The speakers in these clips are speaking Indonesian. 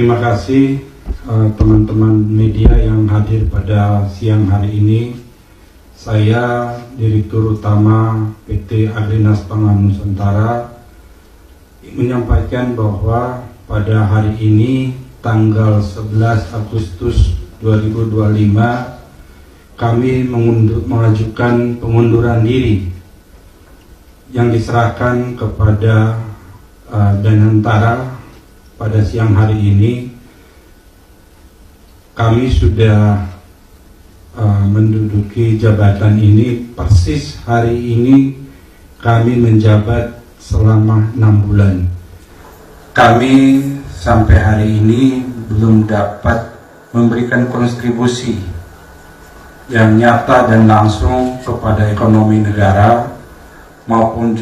terima kasih teman-teman media yang hadir pada siang hari ini. Saya Direktur Utama PT Agrinas Pangan Nusantara menyampaikan bahwa pada hari ini tanggal 11 Agustus 2025 kami mengajukan pengunduran diri yang diserahkan kepada Danantara. Pada siang hari ini kami sudah menduduki jabatan ini persis hari ini kami menjabat selama 6 bulan. Kami sampai hari ini belum dapat memberikan kontribusi yang nyata dan langsung kepada ekonomi negara maupun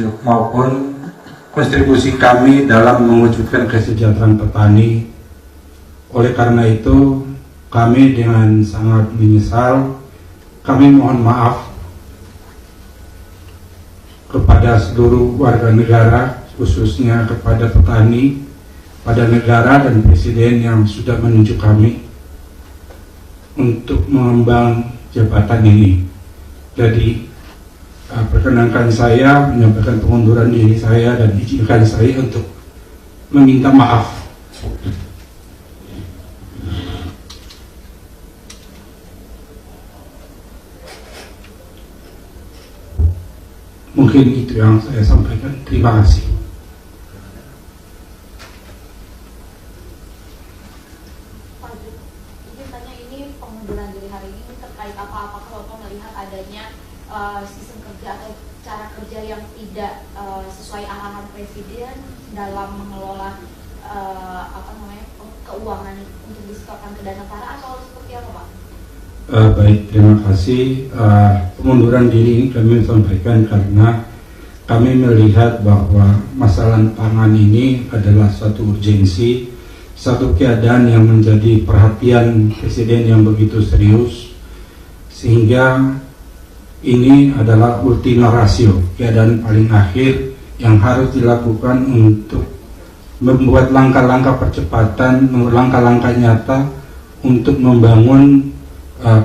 kontribusi kami dalam mewujudkan kesejahteraan petani. Oleh karena itu, kami dengan sangat menyesal, kami mohon maaf kepada seluruh warga negara, khususnya kepada petani, pada negara dan presiden yang sudah menunjuk kami untuk mengemban jabatan ini. Jadi, perkenankan saya menyampaikan pengunduran diri saya dan izinkan saya untuk meminta maaf. Mungkin itu yang saya sampaikan. Terima kasih. Ini pengunduran diri hari ini terkait apakah Bapak melihat adanya sistem kerja atau cara kerja yang tidak sesuai arahan Presiden dalam mengelola keuangan untuk disetorkan ke Danantara atau seperti apa, Pak? Baik, terima kasih. Pengunduran diri ini kami sampaikan karena kami melihat bahwa masalah pangan ini adalah suatu urgensi, satu keadaan yang menjadi perhatian Presiden yang begitu serius, sehingga ini adalah ultima ratio, keadaan paling akhir yang harus dilakukan untuk membuat langkah-langkah percepatan, langkah-langkah nyata untuk membangun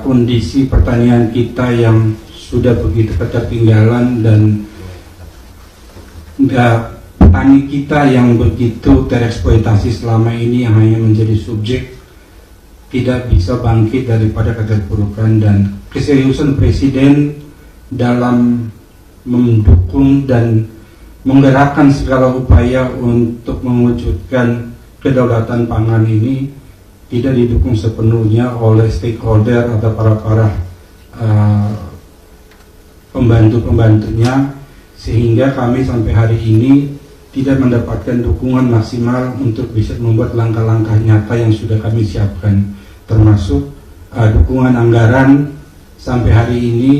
kondisi pertanian kita yang sudah begitu ketertinggalan dan petani kita yang begitu tereksploitasi selama ini yang hanya menjadi subjek tidak bisa bangkit daripada keterpurukan. Dan keseriusan Presiden dalam mendukung dan menggerakkan segala upaya untuk mewujudkan kedaulatan pangan ini tidak didukung sepenuhnya oleh stakeholder atau para pembantu-pembantunya, sehingga kami sampai hari ini tidak mendapatkan dukungan maksimal untuk bisa membuat langkah-langkah nyata yang sudah kami siapkan, termasuk dukungan anggaran. Sampai hari ini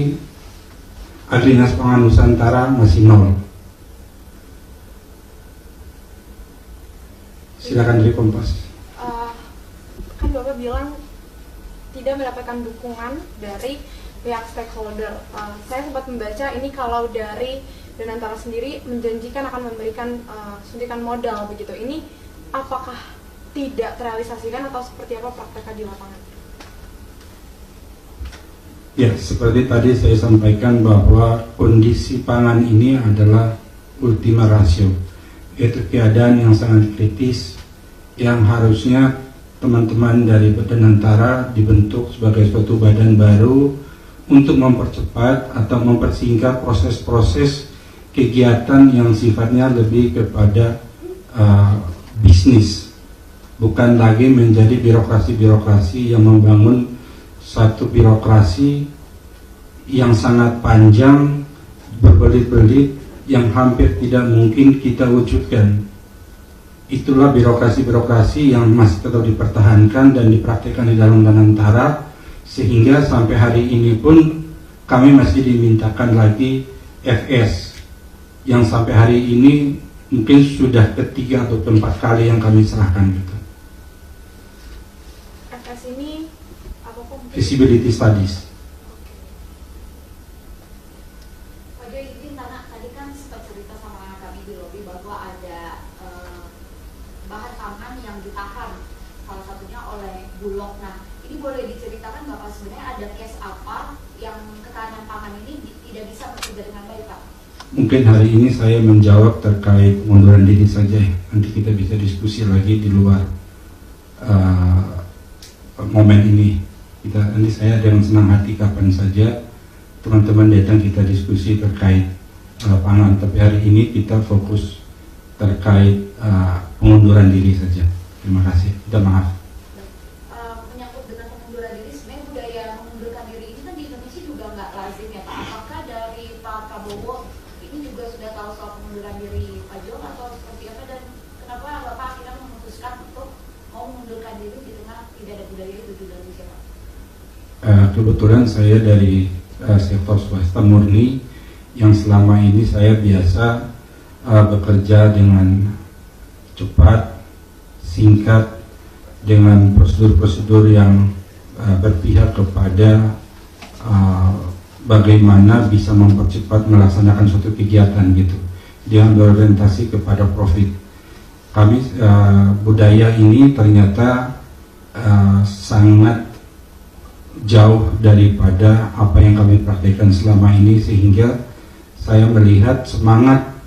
Agrinas Pangan Nusantara masih nol. Silakan dari Kompas. Kan Bapak bilang tidak mendapatkan dukungan dari pihak stakeholder. Saya sempat membaca ini kalau dari Danantara sendiri menjanjikan akan memberikan suntikan modal begitu. Ini apakah tidak terrealisasikan atau seperti apa prakteknya di lapangan? Ya, seperti tadi saya sampaikan bahwa kondisi pangan ini adalah ultima ratio, yaitu keadaan yang sangat kritis yang harusnya teman-teman dari Danantara dibentuk sebagai suatu badan baru untuk mempercepat atau mempersingkat proses-proses kegiatan yang sifatnya lebih kepada bisnis, bukan lagi menjadi birokrasi-birokrasi yang membangun satu birokrasi yang sangat panjang, berbelit-belit, yang hampir tidak mungkin kita wujudkan. Itulah birokrasi-birokrasi yang masih tetap dipertahankan dan dipraktikkan di dalam Danantara, sehingga sampai hari ini pun kami masih dimintakan lagi FS yang sampai hari ini mungkin sudah ketiga atau keempat kali yang kami serahkan gitu. FS ini apa kok? Feasibility studies. Pak Jo, izin tadi kan sempat cerita sama kami di lobi bahwa ada bahan pangan yang ditahan salah satunya oleh Bulog. Nah, ini boleh diceritakan Bapak sebenarnya ada case apa yang ketahanan pangan ini tidak bisa bekerja dengan baik, Pak? Mungkin hari ini saya menjawab terkait pengunduran diri saja. Nanti kita bisa diskusi lagi di luar momen ini. Nanti saya dengan senang hati kapan saja teman-teman datang kita diskusi terkait pangan. Tapi hari ini kita fokus terkait pengunduran diri saja. Terima kasih. Minta maaf. Menyangkut dengan pengunduran diri, sebenarnya budaya mengundurkan diri ini kan di Indonesia juga nggak lazim ya Pak. Apakah dari Pak Prabowo ini juga sudah tahu soal pengunduran diri Pak Jo atau seperti apa, dan kenapa Bapak akhirnya memutuskan untuk mau mengundurkan diri di tengah tidak ada budaya itu di Indonesia, Pak? Kebetulan saya dari sektor swasta murni yang selama ini saya biasa bekerja dengan cepat, singkat, dengan prosedur-prosedur yang berpihak kepada bagaimana bisa mempercepat melaksanakan suatu kegiatan gitu, dengan berorientasi kepada profit. Kami budaya ini ternyata sangat jauh daripada apa yang kami praktekkan selama ini, sehingga saya melihat semangat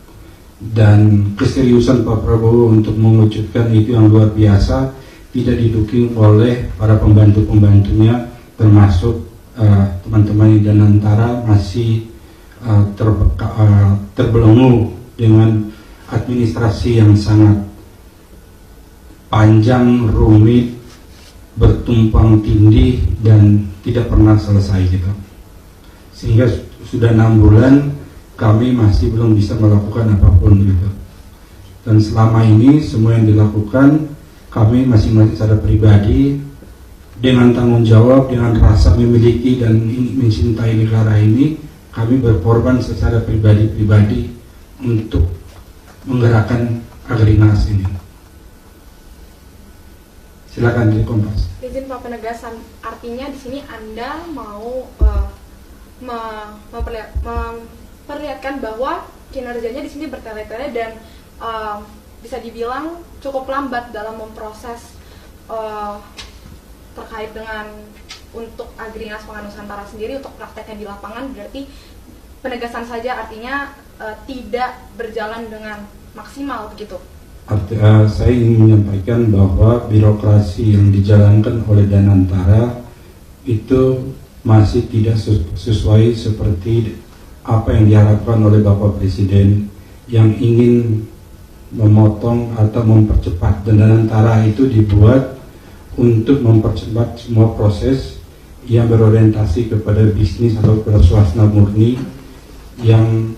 dan keseriusan Pak Prabowo untuk mewujudkan itu yang luar biasa tidak didukung oleh para pembantu-pembantunya, termasuk teman-teman di Danantara masih terbelenggu dengan administrasi yang sangat panjang, rumit, bertumpang tindih dan tidak pernah selesai gitu. Sehingga sudah 6 bulan kami masih belum bisa melakukan apapun gitu. Dan selama ini semua yang dilakukan kami masing-masing secara pribadi dengan tanggung jawab, dengan rasa memiliki dan mencintai negara ini, kami berkorban secara pribadi-pribadi untuk menggerakkan Agrinas ini. Silakan di Kompas. Izin Pak penegasan, artinya di sini Anda mau memperlihatkan bahwa kinerjanya di sini bertele-tele dan bisa dibilang cukup lambat dalam memproses terkait dengan untuk Agrinas Pangan Nusantara sendiri untuk prakteknya di lapangan. Berarti penegasan saja artinya tidak berjalan dengan maksimal begitu. Saya ingin menyampaikan bahwa birokrasi yang dijalankan oleh Danantara itu masih tidak sesuai seperti apa yang diharapkan oleh Bapak Presiden yang ingin memotong atau mempercepat. Dan Danantara itu dibuat untuk mempercepat semua proses yang berorientasi kepada bisnis atau kepada swasta murni yang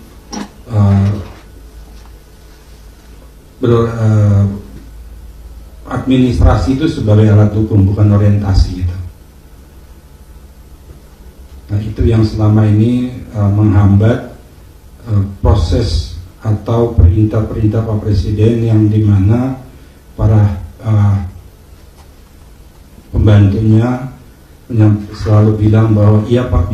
administrasi itu sebagai alat hukum, bukan orientasi gitu. Nah, itu yang selama ini menghambat proses atau perintah-perintah Pak Presiden, yang dimana para pembantunya selalu bilang bahwa iya Pak,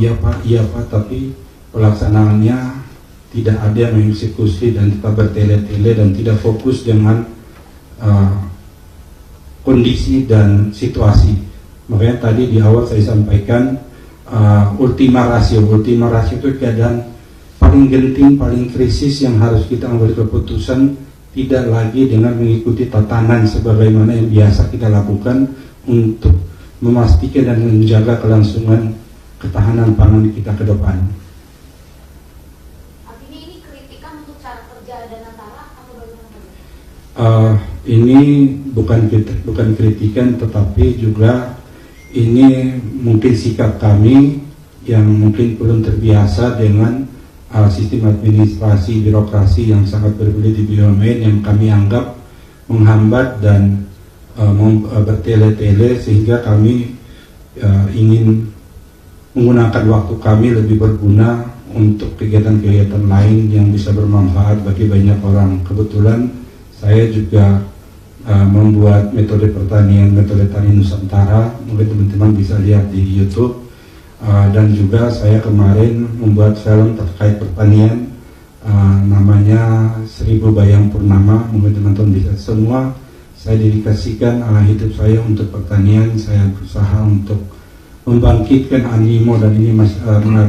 tapi pelaksanaannya tidak ada yang mengeksekusi dan tetap bertele-tele dan tidak fokus dengan kondisi dan situasi. Makanya tadi di awal saya sampaikan ultima ratio itu keadaan paling genting, paling krisis yang harus kita ambil keputusan, tidak lagi dengan mengikuti tatanan sebagaimana yang biasa kita lakukan untuk memastikan dan menjaga kelangsungan ketahanan pangan kita ke depan. Ini bukan kritikan, tetapi juga ini mungkin sikap kami yang mungkin belum terbiasa dengan sistem administrasi birokrasi yang sangat berbelit di BUMN, yang kami anggap menghambat dan bertele-tele, sehingga kami ingin menggunakan waktu kami lebih berguna untuk kegiatan-kegiatan lain yang bisa bermanfaat bagi banyak orang. Kebetulan saya juga membuat metode pertanian, metode tani Nusantara, mungkin teman-teman bisa lihat di YouTube, dan juga saya kemarin membuat film terkait pertanian, namanya 1000 Bayang Purnama, mungkin teman-teman bisa. Semua Saya dedikasikan hidup saya untuk pertanian. Saya berusaha untuk membangkitkan animo dan ini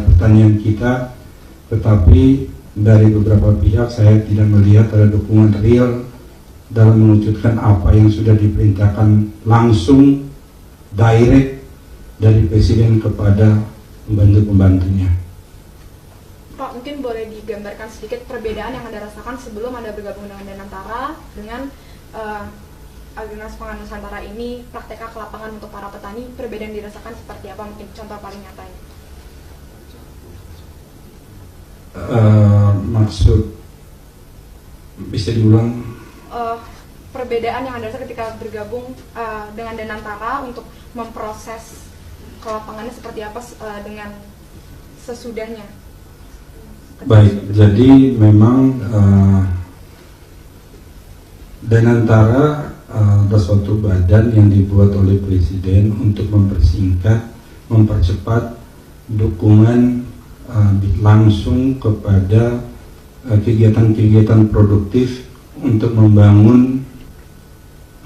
pertanian kita. Tetapi dari beberapa pihak saya tidak melihat ada dukungan real dalam mewujudkan apa yang sudah diperintahkan langsung direct dari Presiden kepada pembantu-pembantunya. Pak, mungkin boleh digambarkan sedikit perbedaan yang Anda rasakan sebelum Anda bergabung dengan Danantara dengan Agrinas Pangan Nusantara ini, praktek ke lapangan untuk para petani, perbedaan dirasakan seperti apa? Mungkin contoh paling nyatanya. Maksud bisa diulang? Perbedaan yang Anda rasa ketika bergabung dengan Danantara untuk memproses ke lapangannya seperti apa dengan sesudahnya? Baik, jadi memang Danantara ada suatu badan yang dibuat oleh Presiden untuk mempersingkat, mempercepat dukungan langsung kepada kegiatan-kegiatan produktif untuk membangun,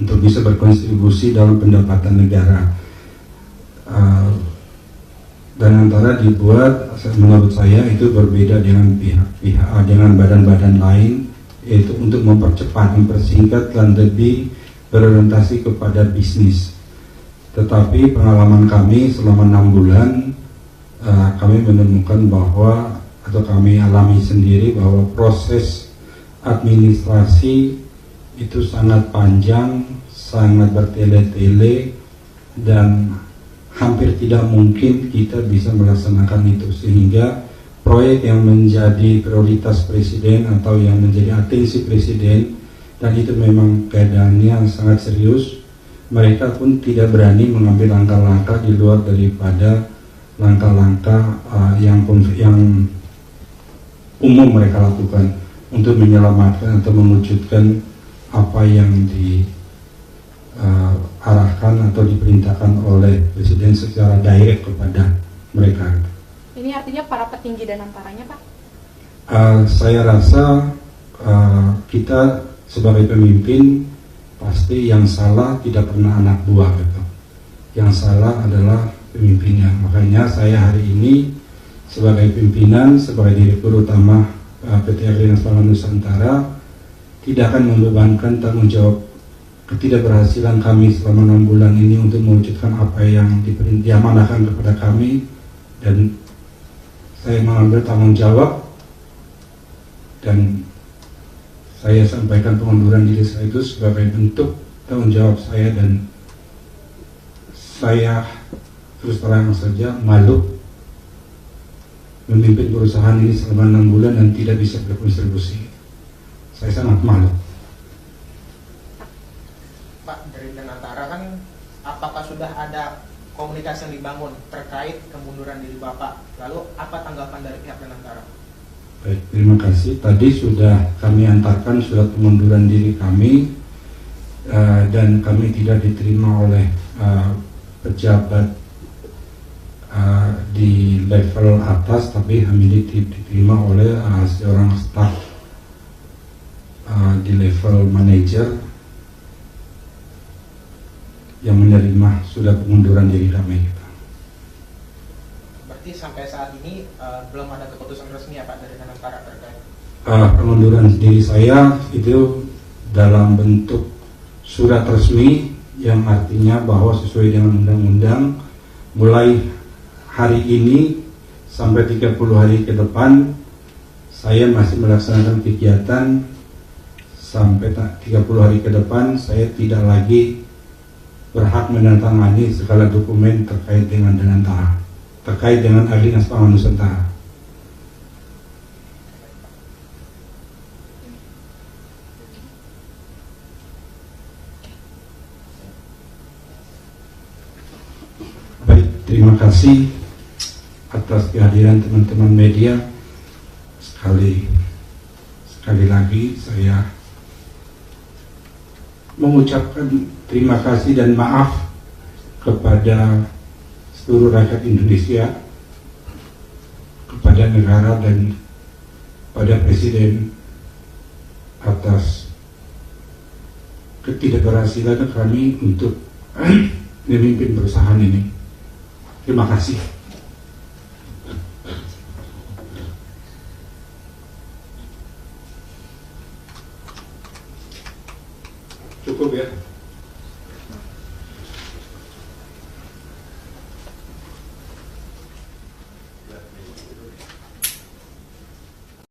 untuk bisa berkontribusi dalam pendapatan negara. Danantara dibuat, menurut saya itu berbeda dengan pihak-pihak, dengan badan-badan lain, yaitu untuk mempercepat, mempersingkat dan lebih berorientasi kepada bisnis. Tetapi pengalaman kami selama 6 bulan, kami menemukan bahwa, atau kami alami sendiri bahwa proses administrasi itu sangat panjang, sangat bertele-tele, dan hampir tidak mungkin kita bisa melaksanakan itu, sehingga proyek yang menjadi prioritas Presiden atau yang menjadi atensi Presiden, dan itu memang keadaannya sangat serius, mereka pun tidak berani mengambil langkah-langkah di luar daripada langkah-langkah yang umum mereka lakukan untuk menyelamatkan atau mewujudkan apa yang diarahkan atau diperintahkan oleh Presiden secara direct kepada mereka. Ini artinya para petinggi Danantaranya, Pak? Saya rasa kita sebagai pemimpin pasti yang salah tidak pernah anak buah gitu. Yang salah adalah pemimpinnya. Makanya saya hari ini sebagai pimpinan, sebagai direktur utama PT Agrinas Pangan Nusantara tidak akan membebankan tanggung jawab ketidakberhasilan kami selama 6 bulan ini untuk mewujudkan apa yang diamanahkan kepada kami, dan saya mengambil tanggung jawab dan saya sampaikan pengunduran diri saya itu sebagai bentuk tanggung jawab saya, dan saya terus terang saja malu memimpin perusahaan ini selama 6 bulan dan tidak bisa berkontribusi. Saya sangat malu. Pak, dari Danantara kan, apakah sudah ada komunikasi yang dibangun terkait kemunduran diri Bapak? Lalu apa tanggapan dari pihak Danantara? Baik, terima kasih. Tadi sudah kami antarkan surat pengunduran diri kami, dan kami tidak diterima oleh pejabat di level atas, tapi kami diterima oleh seorang staf di level manajer yang menerima sudah pengunduran diri kami. Berarti sampai saat ini belum ada keputusan resmi ya Pak dari Danantara terkait? Pengunduran diri saya itu dalam bentuk surat resmi yang artinya bahwa sesuai dengan undang-undang mulai hari ini sampai 30 hari ke depan saya masih melaksanakan kegiatan. Sampai 30 hari ke depan saya tidak lagi berhak menandatangani segala dokumen terkait dengan Danantara, terkait dengan Agrinas Pangan Nusantara. Baik, terima kasih atas kehadiran teman-teman media. Sekali lagi saya mengucapkan terima kasih dan maaf kepada seluruh rakyat Indonesia, kepada negara dan pada Presiden atas ketidakberhasilan kami untuk memimpin perusahaan ini. Terima kasih. Cukup ya.